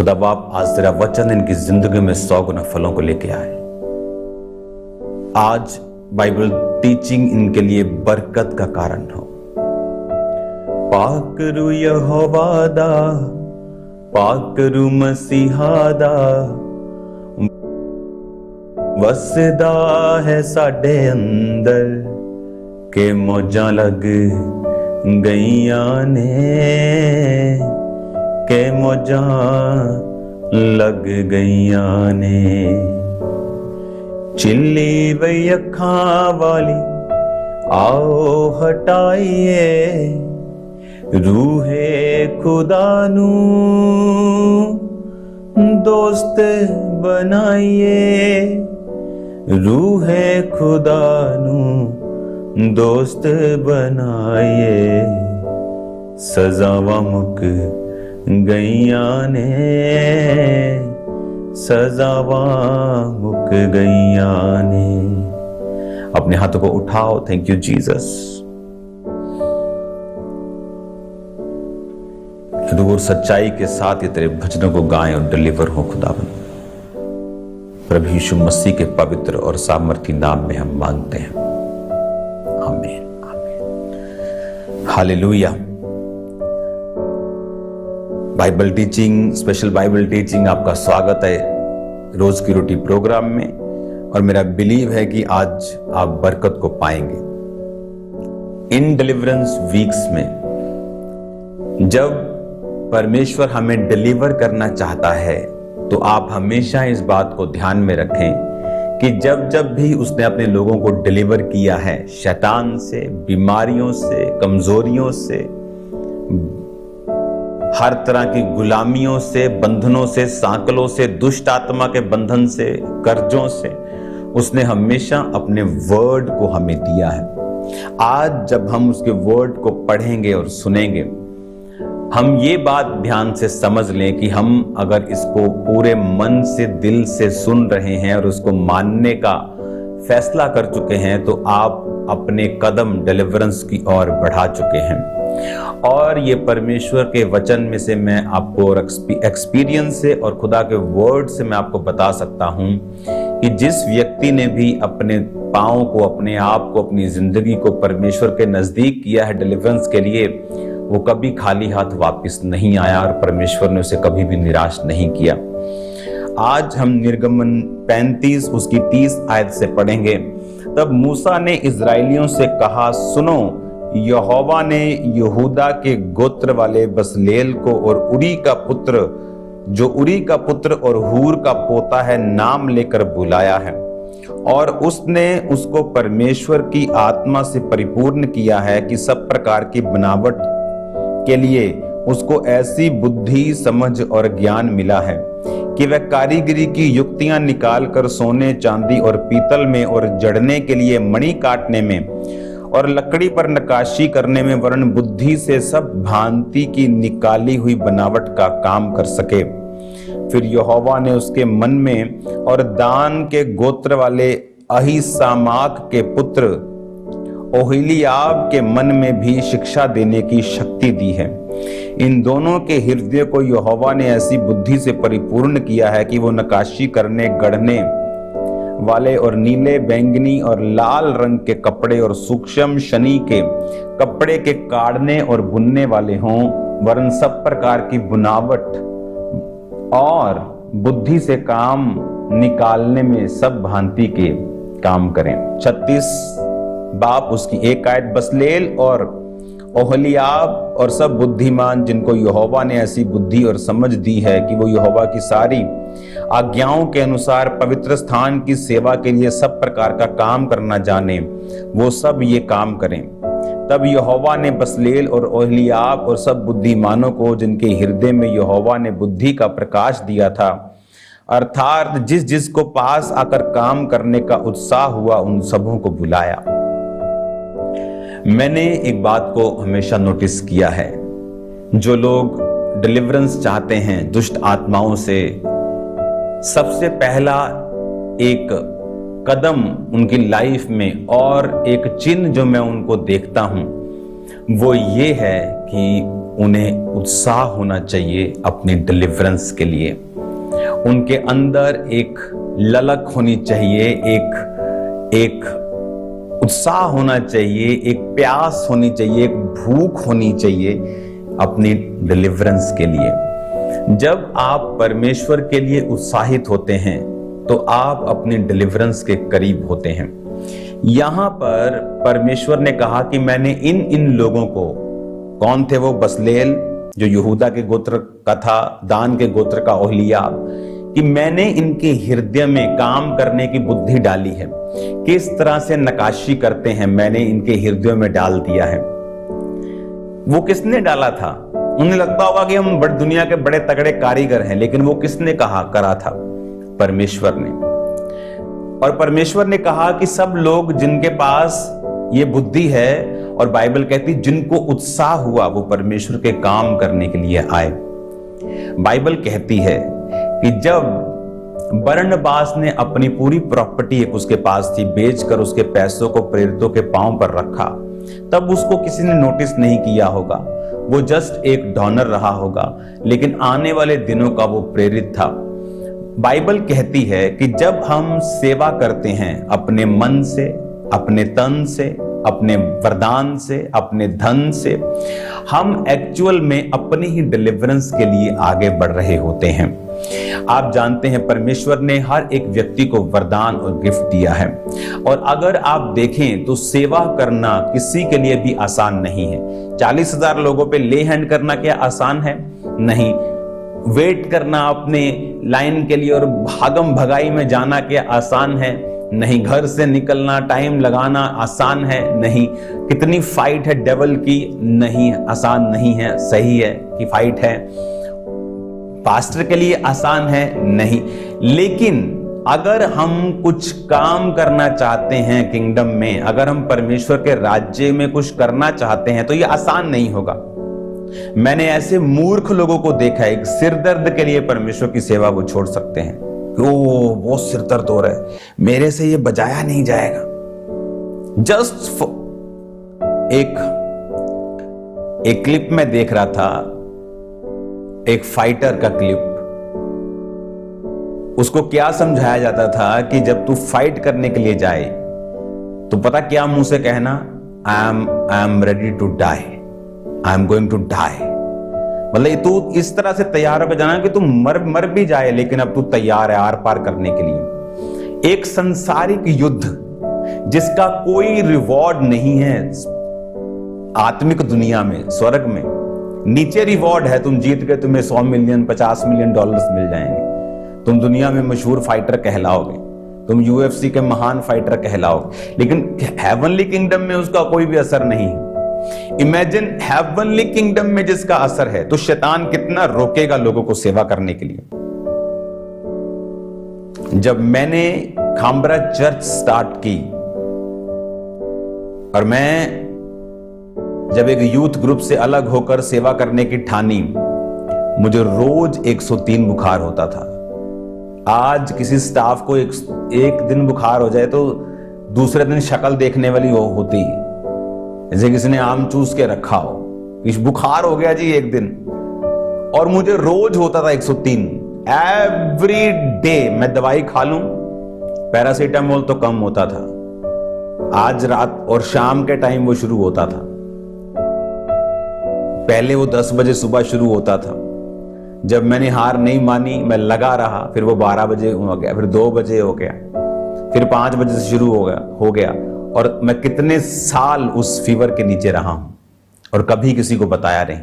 खुदा बाप आज तेरा वचन इनकी जिंदगी में 100 गुना फलों को लेके आए। आज बाइबल टीचिंग इनके लिए बरकत का कारण हो। पाकरू यहोवा दा, पाकरू मसीहा दा, वसदा है साडे अंदर के मौजां लग गईयां ने, के मौजां लग गईयां ने। चिल्ली वही अखां वाली आओ हटाइए, रूहे खुदा नू दोस्त बनाइए, रूहे खुदा नू दोस्त बनाइए। सजावा मुक गईयां ने, सजावा मुक गईयां ने। अपने हाथों को उठाओ। Thank you Jesus. और सच्चाई के साथ ये तेरे भजनों को गाएं और डिलीवर हो खुदावन। प्रभु यीशु मसीह के पवित्र और सामर्थी नाम में हम मांगते हैं, आमीन आमीन। Hallelujah. Bible teaching, special Bible teaching, आपका स्वागत है रोज की रोटी प्रोग्राम में। और मेरा बिलीव है कि आज आप बरकत को पाएंगे। इन डिलीवरेंस वीक्स में जब परमेश्वर हमें डिलीवर करना चाहता है तो आप हमेशा इस बात को ध्यान में रखें कि जब जब भी उसने अपने लोगों को डिलीवर किया है शैतान से, बीमारियों से, कमजोरियों से, हर तरह की गुलामियों से, बंधनों से, सांकलों से, दुष्ट आत्मा के बंधन से, कर्जों से, उसने हमेशा अपने वर्ड को हमें दिया है। आज जब हम उसके वर्ड को पढ़ेंगे और सुनेंगे, हम ये बात ध्यान से समझ लें कि हम अगर इसको पूरे मन से, दिल से सुन रहे हैं और उसको मानने का फैसला कर चुके हैं तो आप अपने कदम डिलीवरेंस की ओर बढ़ा चुके हैं। और ये परमेश्वर के वचन में से मैं आपको और एक्सपीरियंस से और खुदा के वर्ड से मैं आपको बता सकता हूं कि जिस व्यक्ति ने भी अपने पाँव को, अपने आप को, अपनी जिंदगी को परमेश्वर के नजदीक किया है डिलीवरेंस के लिए, वो कभी खाली हाथ वापस नहीं आया और परमेश्वर ने उसे कभी भी निराश नहीं किया। आज हम निर्गमन 35 उसकी 30 आयत से पढ़ेंगे। तब मूसा ने इजराइलियों से कहा, सुनो, यहोवा ने यहूदा के गोत्र वाले बसलेल को और उरी का पुत्र, जो उरी का पुत्र और हूर का पोता है, नाम लेकर बुलाया है और उसने उसको परमेश्वर की आत्मा से परिपूर्ण किया है कि सब प्रकार की बनावट के लिए उसको ऐसी बुद्धि, समझ और ज्ञान मिला है कि वह कारीगरी की युक्तियां निकाल कर सोने, चांदी और पीतल में और जड़ने के लिए मणि काटने में और लकड़ी पर नक्काशी करने में, वरन बुद्धि से सब भांति की निकाली हुई बनावट का काम कर सके। फिर यहोवा ने उसके मन में और दान के गोत्र वाले अहीसामाक के पुत्र ओहलीयाब के मन में भी शिक्षा देने की शक्ति दी है। इन दोनों के हृदय को यहोवा ने ऐसी बुद्धि से परिपूर्ण किया है कि वो नक्काशी करने, गढ़ने वाले और नीले, बैंगनी और लाल रंग के कपड़े और सूक्ष्म शनी के कपड़े के काढ़ने और बुनने वाले हों, वरन सब प्रकार की बुनावट और बुद्धि से काम निकालने में सब भांति के काम करें। 36 बाप उसकी 1 आयत। बसलेल और ओहलीयाब और सब बुद्धिमान जिनको यहोवा ने ऐसी बुद्धि और समझ दी है कि वो यहोवा की सारी आज्ञाओं के अनुसार पवित्र स्थान की सेवा के लिए सब प्रकार का काम करना जाने, वो सब ये काम करें। तब यहोवा ने बसलेल और ओहलीयाब और सब बुद्धिमानों को, जिनके हृदय में यहोवा ने बुद्धि का प्रकाश दिया था, अर्थात जिस जिसको पास आकर काम करने का उत्साह हुआ, उन सबों को बुलाया। मैंने एक बात को हमेशा नोटिस किया है, जो लोग डिलीवरेंस चाहते हैं दुष्ट आत्माओं से, सबसे पहला एक कदम उनकी लाइफ में और एक चिन्ह जो मैं उनको देखता हूं वो ये है कि उन्हें उत्साह होना चाहिए अपनी डिलीवरेंस के लिए। उनके अंदर एक ललक होनी चाहिए, एक उत्साह होना चाहिए, एक प्यास होनी चाहिए, एक भूख होनी चाहिए अपनी डिलीवरेंस के लिए। जब आप परमेश्वर के लिए उत्साहित होते हैं तो आप अपनी डिलीवरेंस के करीब होते हैं। यहां पर परमेश्वर ने कहा कि मैंने इन लोगों को, कौन थे वो? बसलेल जो यहूदा के गोत्र का था, दान के गोत्र का ओहलियाब, कि मैंने इनके हृदय में काम करने की बुद्धि डाली है। किस तरह से नकाशी करते हैं मैंने इनके हृदयों में डाल दिया है। वो किसने डाला था? उन्हें लगता होगा कि हम बड़ी दुनिया के बड़े तगड़े कारीगर हैं, लेकिन वो किसने करा था? परमेश्वर ने। और परमेश्वर ने कहा कि सब लोग जिनके पास ये बुद्धि है, और बाइबल कहती जिनको उत्साह हुआ, वो परमेश्वर के काम करने के लिए आए। बाइबल कहती है कि जब बरनबास ने अपनी पूरी प्रॉपर्टी एक उसके पास थी बेचकर उसके पैसों को प्रेरितों के पांव पर रखा, तब उसको किसी ने नोटिस नहीं किया होगा, वो जस्ट एक डॉनर रहा होगा, लेकिन आने वाले दिनों का वो प्रेरित था। बाइबल कहती है कि जब हम सेवा करते हैं अपने मन से, अपने तन से, अपने वरदान से, अपने धन से, हम एक्चुअल में अपनी ही डिलीवरेंस के लिए आगे बढ़ रहे होते हैं। आप जानते हैं परमेश्वर ने हर एक व्यक्ति को वरदान और गिफ्ट दिया है, और अगर आप देखें तो सेवा करना किसी के लिए भी आसान नहीं है। 40,000 लोगों पे ले हैंड करना क्या आसान है? नहीं। वेट करना अपने लाइन के लिए और भागम भगाई में जाना क्या आसान है? नहीं। घर से निकलना, टाइम लगाना आसान है? नहीं। कितनी फाइट है डेविल की? नहीं, आसान नहीं है। सही है कि फाइट है। पास्टर के लिए आसान है? नहीं। लेकिन अगर हम कुछ काम करना चाहते हैं किंगडम में, अगर हम परमेश्वर के राज्य में कुछ करना चाहते हैं, तो ये आसान नहीं होगा। मैंने ऐसे मूर्ख लोगों को देखा है, एक सिर दर्द के लिए परमेश्वर की सेवा वो छोड़ सकते हैं। वो सिर दर्द हो रहा है, मेरे से ये बजाया नहीं जाएगा। जस्ट एक क्लिप में देख रहा था, एक फाइटर का क्लिप। उसको क्या समझाया जाता था कि जब तू फाइट करने के लिए जाए तो पता क्या मुंह से कहना? I am ready to die, I am going to die. मतलब तू इस तरह से तैयार होकर जाना कि तू मर भी जाए, लेकिन अब तू तैयार है आर पार करने के लिए। एक संसारिक युद्ध जिसका कोई रिवॉर्ड नहीं है आत्मिक दुनिया में, स्वर्ग में। नीचे रिवॉर्ड है, तुम जीत गए, तुम्हें 100 मिलियन, 50 मिलियन डॉलर्स मिल जाएंगे, तुम दुनिया में मशहूर फाइटर कहलाओगे, तुम यूएफसी के महान फाइटर कहलाओगे। लेकिन हेवनली किंगडम में उसका कोई भी असर नहीं है। इमेजिन हेवनली किंगडम में जिसका असर है, तो शैतान कितना रोकेगा लोगों को सेवा करने के लिए। जब मैंने खामबरा चर्च स्टार्ट की, और मैं जब एक यूथ ग्रुप से अलग होकर सेवा करने की ठानी, मुझे रोज 103 बुखार होता था। आज किसी स्टाफ को एक दिन बुखार हो जाए तो दूसरे दिन शक्ल देखने वाली होती है, जैसे किसी ने आम चूस के रखा हो। इस बुखार हो गया जी एक दिन, और मुझे रोज होता था 103 एवरी डे। मैं दवाई खा लूं, पैरासीटामोल तो कम होता था, आज रात और शाम के टाइम वो शुरू होता था। पहले वो 10 बजे सुबह शुरू होता था। जब मैंने हार नहीं मानी, मैं लगा रहा, फिर वो 12 बजे हो गया, फिर 2 बजे हो गया, फिर 5 बजे से शुरू हो गया। और मैं कितने साल उस फीवर के नीचे रहा हूं और कभी किसी को बताया नहीं।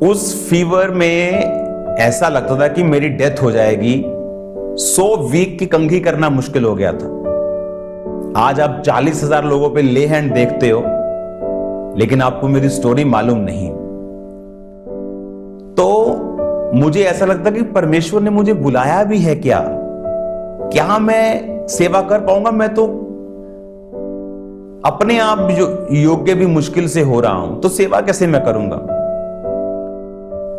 उस फीवर में ऐसा लगता था कि मेरी डेथ हो जाएगी। 100 वीक की कंघी करना मुश्किल हो गया था। आज आप 40,000 लोगों पे ले हैंड देखते हो, लेकिन आपको मेरी स्टोरी मालूम नहीं। तो मुझे ऐसा लगता कि परमेश्वर ने मुझे बुलाया भी है क्या मैं सेवा कर पाऊंगा? मैं तो अपने आप जो योग्य भी मुश्किल से हो रहा हूं, तो सेवा कैसे मैं करूंगा?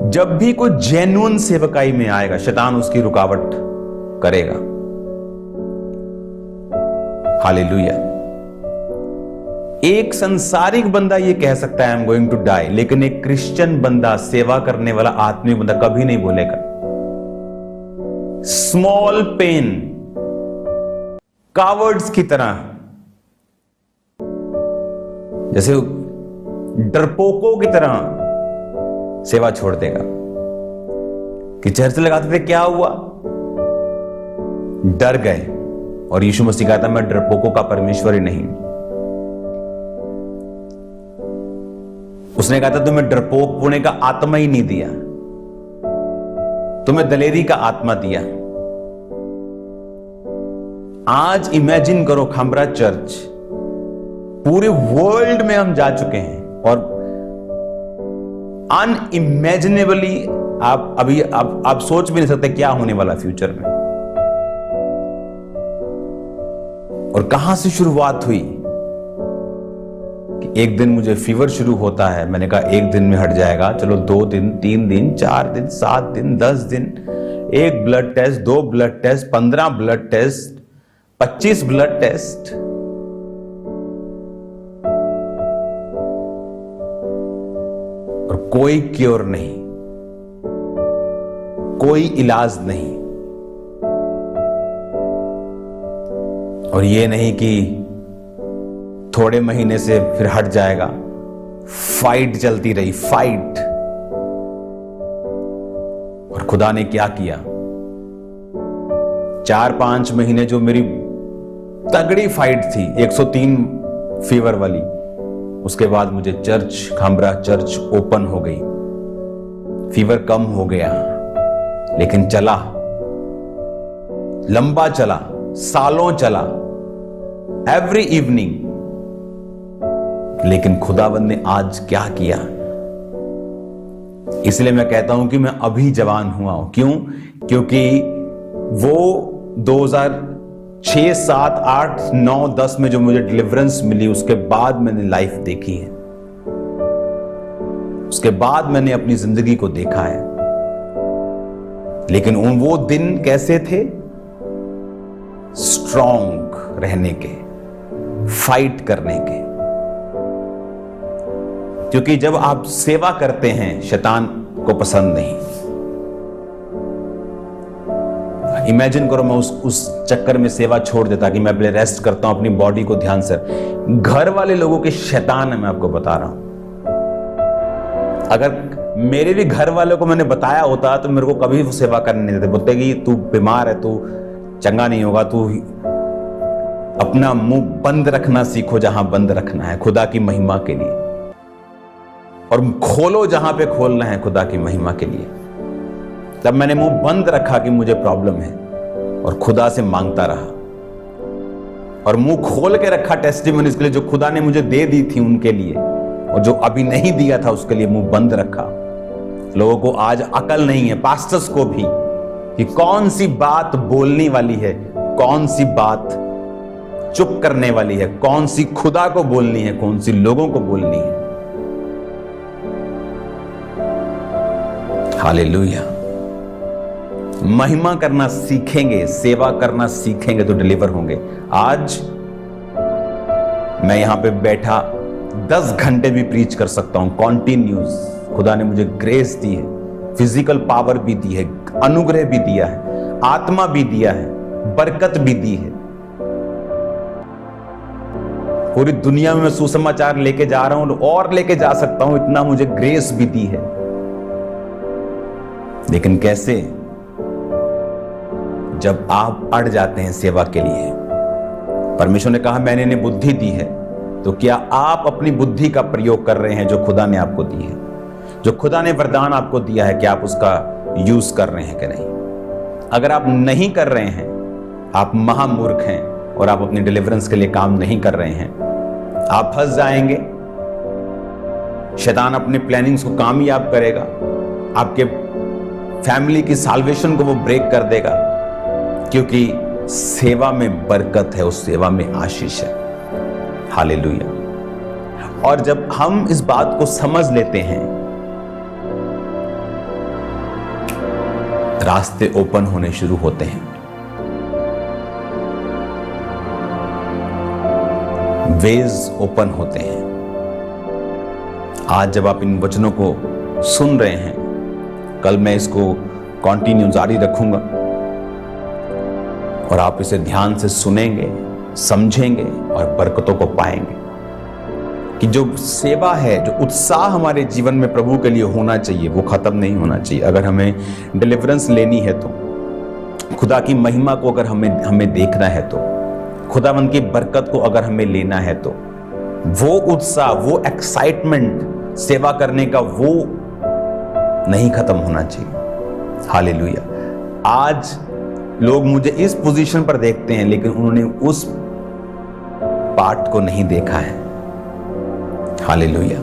जब भी कोई जेन्युइन सेवकाई में आएगा, शैतान उसकी रुकावट करेगा। हालेलुया। एक संसारिक बंदा ये कह सकता है I am going to die, लेकिन एक क्रिश्चियन बंदा, सेवा करने वाला आत्मिक बंदा कभी नहीं बोलेगा। स्मॉल पेन, कावर्ड्स की तरह, जैसे डरपोकों की तरह सेवा छोड़ देगा। कि चर्च लगाते थे, क्या हुआ? डर गए। और यीशु मसीह कहता मैं डरपोकों का परमेश्वर ही नहीं। उसने कहा था तुम्हें डरपोक होने का आत्मा ही नहीं दिया, तुम्हें दलेरी का आत्मा दिया। आज इमेजिन करो खामरा चर्च, पूरे वर्ल्ड में हम जा चुके हैं और अनइमेजिनेबली आप सोच भी नहीं सकते क्या होने वाला फ्यूचर में। और कहां से शुरुआत हुई कि एक दिन मुझे फीवर शुरू होता है, मैंने कहा एक दिन में हट जाएगा, चलो 2 दिन, 3 दिन, 4 दिन, 7 दिन, 10 दिन, 1 blood test, 2 blood test, 15 blood test, 25 blood test. और कोई क्योर नहीं, कोई इलाज नहीं। और ये नहीं कि थोड़े महीने से फिर हट जाएगा, फाइट चलती रही, फाइट। और खुदा ने क्या किया, 4-5 महीने जो मेरी तगड़ी फाइट थी 103 फीवर वाली, उसके बाद मुझे चर्च, खामरा चर्च ओपन हो गई, फीवर कम हो गया। लेकिन चला, लंबा चला, सालों चला, एवरी इवनिंग। लेकिन खुदावंद ने आज क्या किया, इसलिए मैं कहता हूं कि मैं अभी जवान हुआ हूं। क्यों? क्योंकि वो 2006, 7, 8, 9, 10 में जो मुझे डिलीवरेंस मिली, उसके बाद मैंने लाइफ देखी है, उसके बाद मैंने अपनी जिंदगी को देखा है। लेकिन वो दिन कैसे थे? स्ट्रॉन्ग रहने के, फाइट करने के। क्योंकि जब आप सेवा करते हैं, शैतान को पसंद नहीं। इमेजिन करो मैं उस चक्कर में सेवा छोड़ देता कि मैं पहले रेस्ट करता हूं अपनी बॉडी को ध्यान से। घर वाले लोगों के शैतान है, मैं आपको बता रहा हूं। अगर मेरे भी घर वालों को मैंने बताया होता तो मेरे को कभी वो सेवा करने नहीं देते। बोलते कि तू बीमार है, तू चंगा नहीं होगा, तू अपना मुंह बंद रखना सीखो जहां बंद रखना है खुदा की महिमा के लिए, और खोलो जहां पे खोलना है खुदा की महिमा के लिए। तब मैंने मुंह बंद रखा कि मुझे प्रॉब्लम है और खुदा से मांगता रहा, और मुंह खोल के रखा टेस्टिमनीज के लिए जो खुदा ने मुझे दे दी थी उनके लिए, और जो अभी नहीं दिया था उसके लिए मुंह बंद रखा। लोगों को आज अकल नहीं है, पास्टर्स को भी, कि कौन सी बात बोलने वाली है, कौन सी बात चुप करने वाली है, कौन सी खुदा को बोलनी है, कौन सी लोगों को बोलनी है। हालेलुया। महिमा करना सीखेंगे, सेवा करना सीखेंगे तो डिलीवर होंगे। आज मैं यहां पे बैठा 10 घंटे भी प्रीच कर सकता हूं कॉन्टिन्यूस। खुदा ने मुझे ग्रेस दी है, फिजिकल पावर भी दी है, अनुग्रह भी दिया है, आत्मा भी दिया है, बरकत भी दी है। पूरी दुनिया में मैं सुसमाचार लेके जा रहा हूं और लेके जा सकता हूं, इतना मुझे ग्रेस भी दी है। लेकिन कैसे? जब आप अड़ जाते हैं सेवा के लिए। परमेश्वर ने कहा मैंने इन्हें बुद्धि दी है, तो क्या आप अपनी बुद्धि का प्रयोग कर रहे हैं जो खुदा ने आपको दी है? जो खुदा ने वरदान आपको दिया है, क्या आप उसका यूज कर रहे हैं कि नहीं? अगर आप नहीं कर रहे हैं, आप महामूर्ख हैं और आप अपनी डिलीवरेंस के लिए काम नहीं कर रहे हैं। आप फंस जाएंगे, शैतान अपने प्लानिंग्स को कामयाब करेगा, आपके फैमिली की साल्वेशन को वो ब्रेक कर देगा, क्योंकि सेवा में बरकत है, उस सेवा में आशीष है। हालेलुया। और जब हम इस बात को समझ लेते हैं, रास्ते ओपन होने शुरू होते हैं। वेज ओपन होते हैं। आज जब आप इन वचनों को सुन रहे हैं, कल मैं इसको कंटिन्यू जारी रखूंगा और आप इसे ध्यान से सुनेंगे, समझेंगे और बरकतों को पाएंगे कि जो सेवा है, जो उत्साह हमारे जीवन में प्रभु के लिए होना चाहिए, वो खत्म नहीं होना चाहिए। अगर हमें डिलीवरेंस लेनी है तो, खुदा की महिमा को अगर हमें देखना है तो, खुदावंद की बरकत को अगर हमें लेना है तो, वो उत्साह, वो एक्साइटमेंट सेवा करने का, वो नहीं खत्म होना चाहिए। हालेलुया। आज लोग मुझे इस पोजीशन पर देखते हैं, लेकिन उन्होंने उस पार्ट को नहीं देखा है। हालेलुया।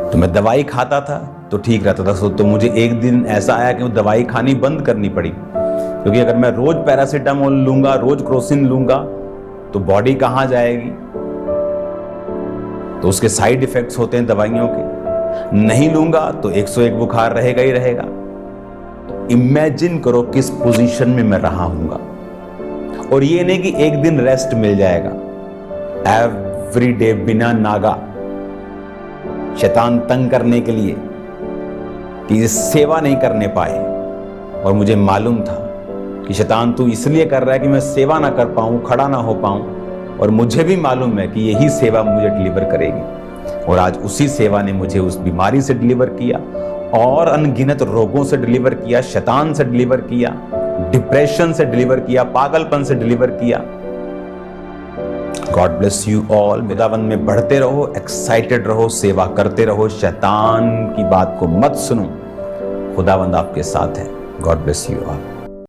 तो मैं दवाई खाता था तो ठीक रहता था, तो मुझे एक दिन ऐसा आया कि वो दवाई खानी बंद करनी पड़ी, क्योंकि अगर मैं रोज पैरासीटामोल लूंगा, रोज क्रोसिन लूंगा, तो बॉडी कहां जाएगी। तो उसके साइड इफेक्ट्स होते हैं दवाइयों के। नहीं लूंगा तो 101 बुखार रहेगा ही रहेगा। तो इमेजिन करो किस पोजीशन में मैं रहा हूंगा। और ये नहीं कि एक दिन रेस्ट मिल जाएगा, एवरी डे बिना नागा शैतान तंग करने के लिए कि सेवा नहीं करने पाए। और मुझे मालूम था कि शैतान तू इसलिए कर रहा है कि मैं सेवा ना कर पाऊं, खड़ा ना हो पाऊं, और मुझे भी मालूम है कि यही सेवा मुझे डिलीवर करेगी। और आज उसी सेवा ने मुझे उस बीमारी से डिलीवर किया और अनगिनत रोगों से डिलीवर किया, शैतान से डिलीवर किया, डिप्रेशन से डिलीवर किया, पागलपन से डिलीवर किया। God bless you all. खुदावंद में बढ़ते रहो, एक्साइटेड रहो, सेवा करते रहो, शैतान की बात को मत सुनो। खुदावंद आपके साथ है। God bless you all.